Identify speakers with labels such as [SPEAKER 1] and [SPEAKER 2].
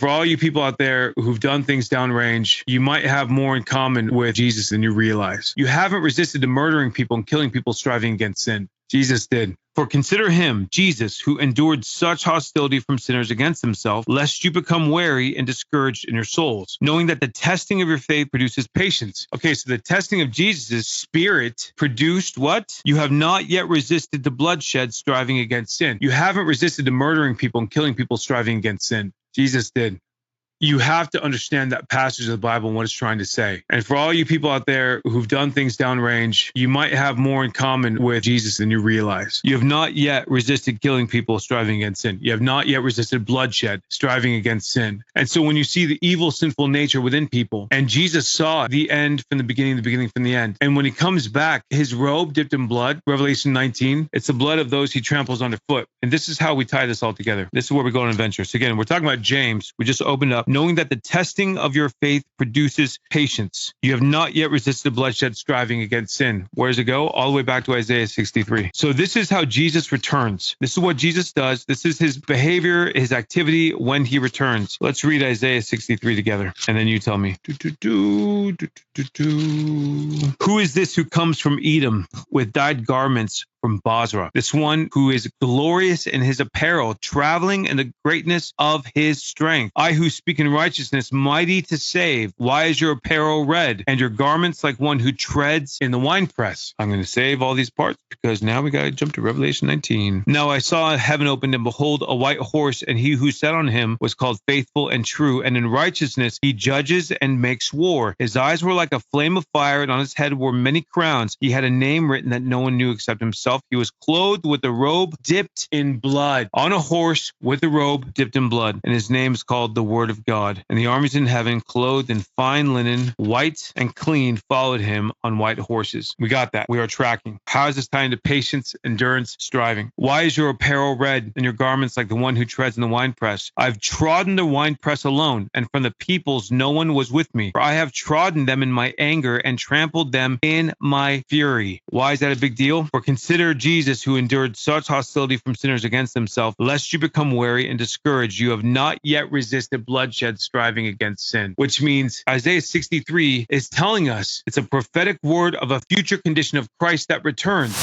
[SPEAKER 1] For all you people out there who've done things downrange, you might have more in common with Jesus than you realize. You haven't resisted to murdering people and killing people striving against sin. Jesus did. For consider him, Jesus, who endured such hostility from sinners against himself, lest you become weary and discouraged in your souls, knowing that the testing of your faith produces patience. Okay, so the testing of Jesus' spirit produced what? You have not yet resisted to bloodshed, striving against sin. You haven't resisted to murdering people and killing people striving against sin. Jesus did. You have to understand that passage of the Bible and what it's trying to say. And for all you people out there who've done things downrange, you might have more in common with Jesus than you realize. You have not yet resisted killing people striving against sin. You have not yet resisted bloodshed, striving against sin. And so when you see the evil, sinful nature within people, and Jesus saw the end from the beginning from the end. And when he comes back, his robe dipped in blood, Revelation 19, it's the blood of those he tramples underfoot. And this is how we tie this all together. This is where we go on adventure. So again, we're talking about James. We just opened up. Knowing that the testing of your faith produces patience. You have not yet resisted bloodshed, striving against sin. Where does it go? All the way back to Isaiah 63. So this is how Jesus returns. This is what Jesus does. This is his behavior, his activity when he returns. Let's read Isaiah 63 together, and then you tell me. Who is this who comes from Edom with dyed garments from Basra? This one who is glorious in his apparel, traveling in the greatness of his strength. I who speak in righteousness, mighty to save. Why is your apparel red and your garments like one who treads in the winepress? I'm going to save all these parts because now we got to jump to Revelation 19. Now I saw heaven opened, and behold, a white horse, and he who sat on him was called Faithful and True, and in righteousness he judges and makes war. His eyes were like a flame of fire, and on his head were many crowns. He had a name written that no one knew except himself. He was clothed with a robe dipped in blood, on a horse with a robe dipped in blood, and his name is called the Word of God. And the armies in heaven, clothed in fine linen, white and clean, followed him on white horses. We got that. We are tracking. How is this tied into patience, endurance, striving? Why is your apparel red and your garments like the one who treads in the winepress? I've trodden the winepress alone, and from the peoples no one was with me. For I have trodden them in my anger and trampled them in my fury. Why is that a big deal? For consider Jesus, who endured such hostility from sinners against himself, lest you become weary and discouraged. You have not yet resisted bloodshed, striving against sin. Which means Isaiah 63 is telling us it's a prophetic word of a future condition of Christ that returns.